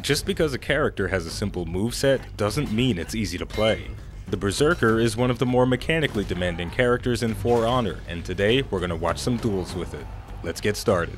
Just because a character has a simple moveset doesn't mean it's easy to play. The Berserker is one of the more mechanically demanding characters in For Honor, and today we're going to watch some duels with it. Let's get started.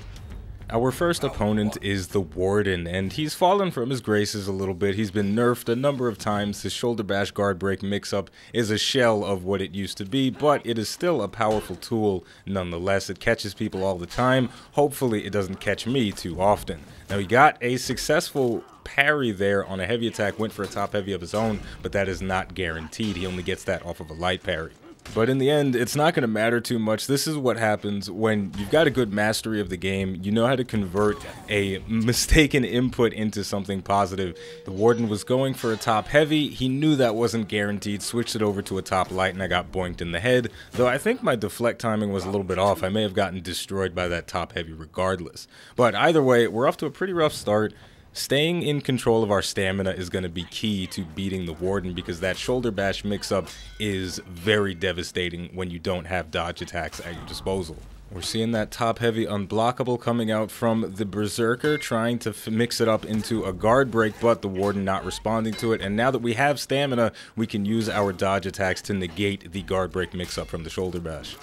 Our first opponent is the Warden, and he's fallen from his graces a little bit. He's been nerfed a number of times. His shoulder bash guard break mix-up is a shell of what it used to be, but it is still a powerful tool nonetheless. It catches people all the time. Hopefully it doesn't catch me too often. Now, he got a successful parry there on a heavy attack, went for a top heavy of his own, but that is not guaranteed. He only gets that off of a light parry. But in the end, it's not going to matter too much. This is what happens when you've got a good mastery of the game. You know how to convert a mistaken input into something positive. The Warden was going for a top heavy. He knew that wasn't guaranteed, switched it over to a top light, and I got boinked in the head. Though I think my deflect timing was a little bit off. I may have gotten destroyed by that top heavy regardless. But either way, we're off to a pretty rough start. Staying in control of our stamina is going to be key to beating the Warden, because that shoulder bash mix-up is very devastating when you don't have dodge attacks at your disposal. We're seeing that top heavy unblockable coming out from the Berserker, trying to mix it up into a guard break, but the Warden not responding to it. And now that we have stamina, we can use our dodge attacks to negate the guard break mix-up from the shoulder bash.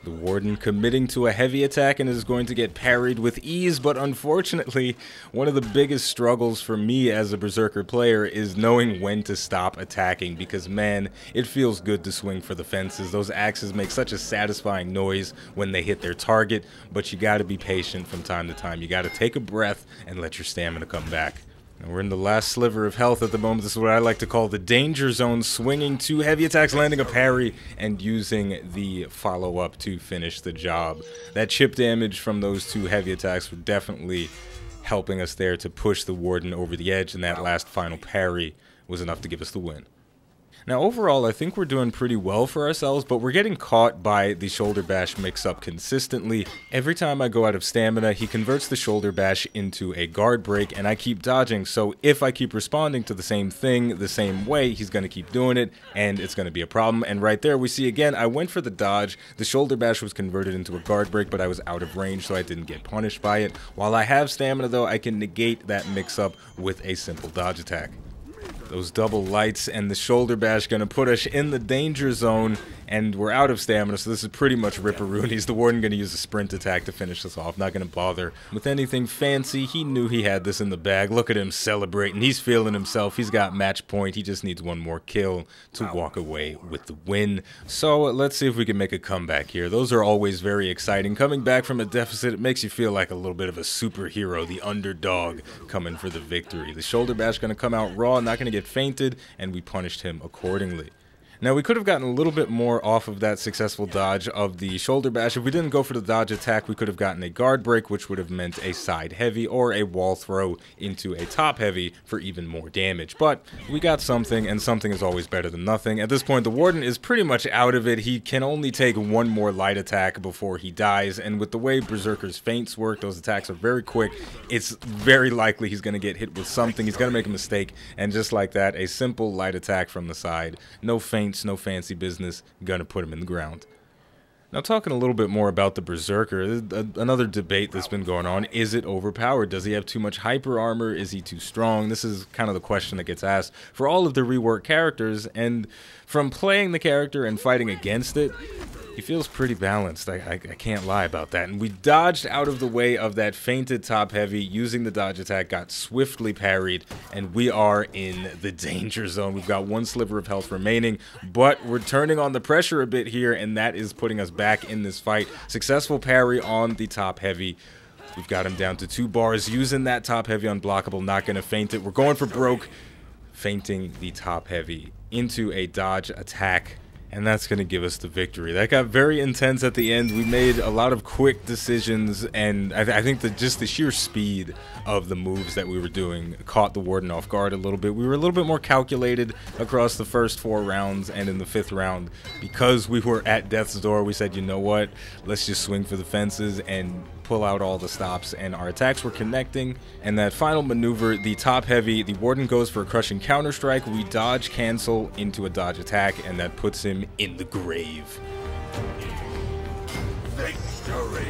The Warden committing to a heavy attack and is going to get parried with ease, but unfortunately, one of the biggest struggles for me as a Berserker player is knowing when to stop attacking, because man, it feels good to swing for the fences. Those axes make such a satisfying noise when they hit their target, but you gotta be patient from time to time. You gotta take a breath and let your stamina come back. And we're in the last sliver of health at the moment. This is what I like to call the danger zone, swinging two heavy attacks, landing a parry, and using the follow-up to finish the job. That chip damage from those two heavy attacks were definitely helping us there to push the Warden over the edge, and that last final parry was enough to give us the win. Now, overall, I think we're doing pretty well for ourselves, but we're getting caught by the shoulder bash mix-up consistently. Every time I go out of stamina, he converts the shoulder bash into a guard break, and I keep dodging. So if I keep responding to the same thing the same way, he's going to keep doing it, and it's going to be a problem. And right there, we see again, I went for the dodge. The shoulder bash was converted into a guard break, but I was out of range, so I didn't get punished by it. While I have stamina, though, I can negate that mix-up with a simple dodge attack. Those double lights and the shoulder bash going to put us in the danger zone, and we're out of stamina, so this is pretty much ripperoonies. The Warden going to use a sprint attack to finish us off. Not going to bother with anything fancy. He knew he had this in the bag. Look at him celebrating. He's feeling himself. He's got match point. He just needs one more kill to walk away with the win. So let's see if we can make a comeback here. Those are always very exciting. Coming back from a deficit, it makes you feel like a little bit of a superhero, the underdog coming for the victory. The shoulder bash going to come out raw, not going to get fainted, and we punished him accordingly. Now, we could have gotten a little bit more off of that successful dodge of the shoulder bash. If we didn't go for the dodge attack, we could have gotten a guard break, which would have meant a side heavy or a wall throw into a top heavy for even more damage. But we got something, and something is always better than nothing. At this point, the Warden is pretty much out of it. He can only take one more light attack before he dies, and with the way Berserker's feints work, those attacks are very quick. It's very likely he's going to get hit with something. He's going to make a mistake, and just like that, a simple light attack from the side. No feint, no fancy business, gonna put him in the ground. Now, talking a little bit more about the Berserker, another debate that's been going on: is it overpowered? Does he have too much hyper armor? Is he too strong? This is kind of the question that gets asked for all of the reworked characters, and from playing the character and fighting against it, he feels pretty balanced. I can't lie about that. And we dodged out of the way of that feinted top heavy using the dodge attack, got swiftly parried, and we are in the danger zone. We've got one sliver of health remaining, but we're turning on the pressure a bit here, and that is putting us back in this fight. Successful parry on the top heavy. We've got him down to 2 bars, using that top heavy unblockable, not going to feint it. We're going for broke, feinting the top heavy into a dodge attack. And that's going to give us the victory. That got very intense at the end. We made a lot of quick decisions, and I think that just the sheer speed of the moves that we were doing caught the Warden off guard a little bit. We were a little bit more calculated across the first 4 rounds, and in the 5th round, because we were at death's door, we said, you know what, let's just swing for the fences and pull out all the stops, and our attacks were connecting. And that final maneuver, the top heavy, the Warden goes for a crushing counter strike. We dodge cancel into a dodge attack, and that puts him in the grave. Victory!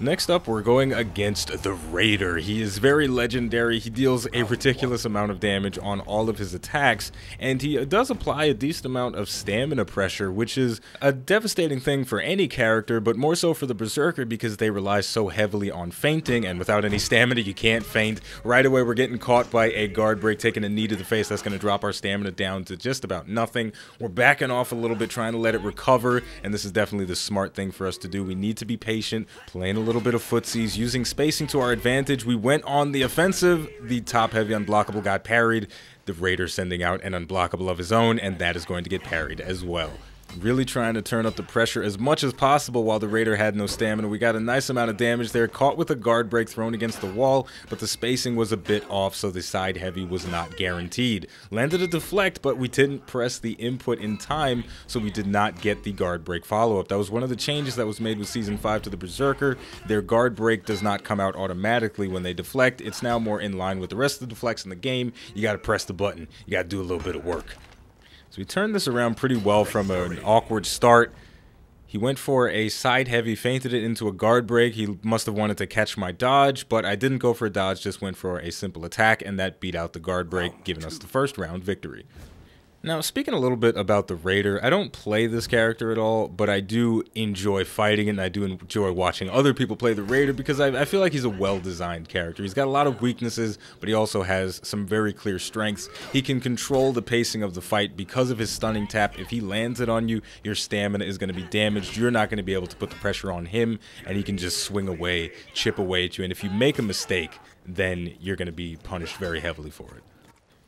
Next up, we're going against the Raider. He is very legendary. He deals a ridiculous amount of damage on all of his attacks, and he does apply a decent amount of stamina pressure, which is a devastating thing for any character, but more so for the Berserker because they rely so heavily on feinting, and without any stamina, you can't feint. Right away, we're getting caught by a guard break, taking a knee to the face. That's going to drop our stamina down to just about nothing. We're backing off a little bit, trying to let it recover, and this is definitely the smart thing for us to do. We need to be patient, playing a little bit of footsies, using spacing to our advantage. We went on the offensive. The top heavy unblockable got parried. The Raider sending out an unblockable of his own, and that is going to get parried as well. Really trying to turn up the pressure as much as possible while the Raider had no stamina. We got a nice amount of damage there, caught with a guard break thrown against the wall, but the spacing was a bit off, so the side heavy was not guaranteed. Landed a deflect, but we didn't press the input in time, so we did not get the guard break follow-up. That was one of the changes that was made with Season 5 to the Berserker. Their guard break does not come out automatically when they deflect. It's now more in line with the rest of the deflects in the game. You got to press the button. You got to do a little bit of work. So we turned this around pretty well from an awkward start. He went for a side heavy, feinted it into a guard break. He must have wanted to catch my dodge, but I didn't go for a dodge, just went for a simple attack, and that beat out the guard break, giving us the first round victory. Now, speaking a little bit about the Raider, I don't play this character at all, but I do enjoy fighting it, and I do enjoy watching other people play the Raider because I feel like he's a well-designed character. He's got a lot of weaknesses, but he also has some very clear strengths. He can control the pacing of the fight because of his stunning tap. If he lands it on you, your stamina is going to be damaged. You're not going to be able to put the pressure on him, and he can just swing away, chip away at you, and if you make a mistake, then you're going to be punished very heavily for it.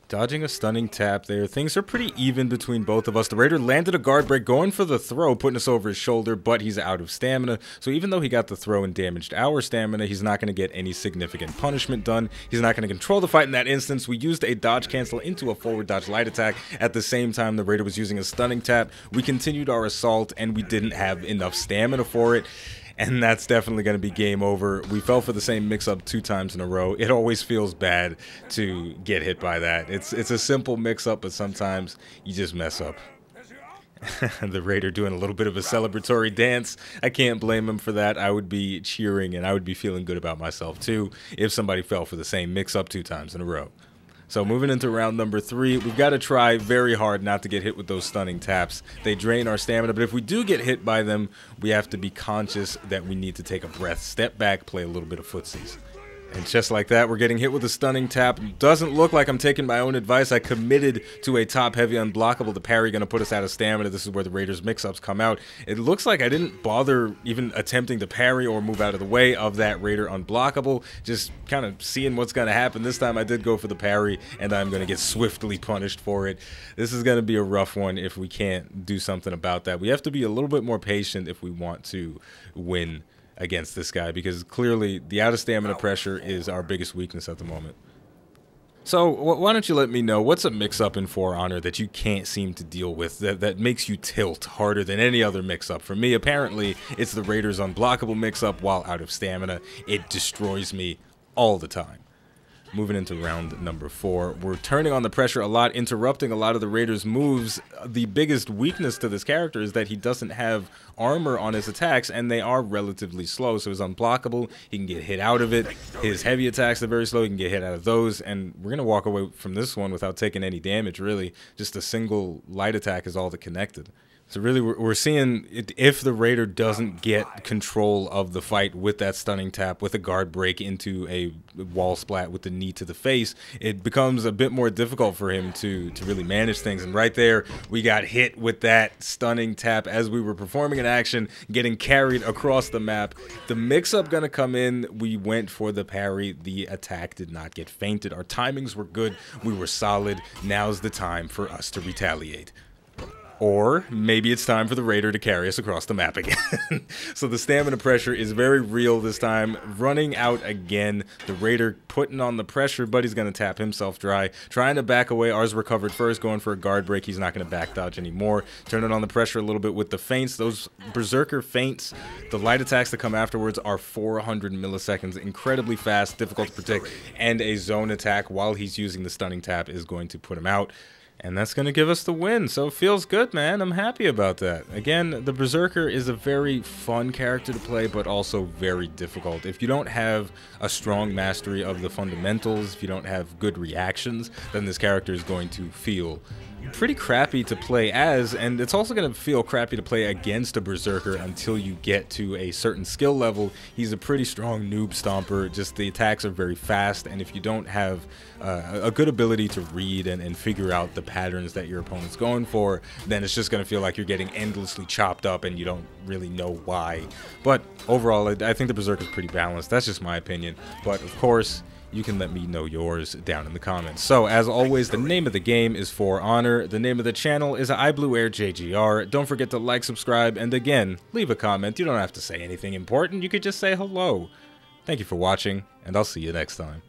Dodging a stunning tap there. Things are pretty even between both of us. The Raider landed a guard break, going for the throw, putting us over his shoulder, but he's out of stamina. So even though he got the throw and damaged our stamina, he's not going to get any significant punishment done. He's not going to control the fight in that instance. We used a dodge cancel into a forward dodge light attack. At the same time, the Raider was using a stunning tap. We continued our assault, and we didn't have enough stamina for it. And that's definitely going to be game over. We fell for the same mix-up 2 times in a row. It always feels bad to get hit by that. It's a simple mix-up, but sometimes you just mess up. The Raider doing a little bit of a celebratory dance. I can't blame him for that. I would be cheering, and I would be feeling good about myself, too, if somebody fell for the same mix-up 2 times in a row. So moving into round number 3, we've got to try very hard not to get hit with those stunning taps. They drain our stamina, but if we do get hit by them, we have to be conscious that we need to take a breath, step back, play a little bit of footsies. And just like that, we're getting hit with a stunning tap. Doesn't look like I'm taking my own advice. I committed to a top-heavy unblockable. The parry going to put us out of stamina. This is where the Raiders mix-ups come out. It looks like I didn't bother even attempting to parry or move out of the way of that Raider unblockable. Just kind of seeing what's going to happen. This time I did go for the parry, and I'm going to get swiftly punished for it. This is going to be a rough one if we can't do something about that. We have to be a little bit more patient if we want to win against this guy, because clearly the out of stamina pressure is our biggest weakness at the moment. So why don't you let me know, what's a mix-up in For Honor that you can't seem to deal with, that makes you tilt harder than any other mix-up? For me, apparently, it's the Raiders unblockable mix-up while out of stamina. It destroys me all the time. Moving into round number 4, we're turning on the pressure a lot, interrupting a lot of the Raiders' moves. The biggest weakness to this character is that he doesn't have armor on his attacks, and they are relatively slow, so he's unblockable. He can get hit out of it. His heavy attacks are very slow. He can get hit out of those, and we're going to walk away from this one without taking any damage, really. Just a single light attack is all that connected. So really, we're seeing if the Raider doesn't get control of the fight with that stunning tap, with a guard break into a wall splat with the knee to the face, it becomes a bit more difficult for him to really manage things. And right there, we got hit with that stunning tap as we were performing an action, getting carried across the map. The mix-up gonna come in. We went for the parry. The attack did not get feinted. Our timings were good. We were solid. Now's the time for us to retaliate. Or maybe it's time for the Raider to carry us across the map again. So the stamina pressure is very real this time. Running out again. The Raider putting on the pressure, but he's going to tap himself dry. Trying to back away. Ours recovered first, going for a guard break. He's not going to back dodge anymore. Turning on the pressure a little bit with the feints. Those Berserker feints, the light attacks that come afterwards are 400 milliseconds. Incredibly fast, difficult to predict. And a zone attack while he's using the stunning tap is going to put him out. And that's going to give us the win, so it feels good, man. I'm happy about that. Again, the Berserker is a very fun character to play, but also very difficult. If you don't have a strong mastery of the fundamentals, if you don't have good reactions, then this character is going to feel pretty crappy to play as, and it's also going to feel crappy to play against a Berserker until you get to a certain skill level. He's a pretty strong noob stomper, just the attacks are very fast, and if you don't have a good ability to read and figure out the patterns that your opponent's going for, then it's just going to feel like you're getting endlessly chopped up and you don't really know why. But overall, I think the Berserker is pretty balanced. That's just my opinion, but of course, you can let me know yours down in the comments. So, as always, the name of the game is For Honor. The name of the channel is iBluairJgR. Don't forget to like, subscribe, and again, leave a comment. You don't have to say anything important. You could just say hello. Thank you for watching, and I'll see you next time.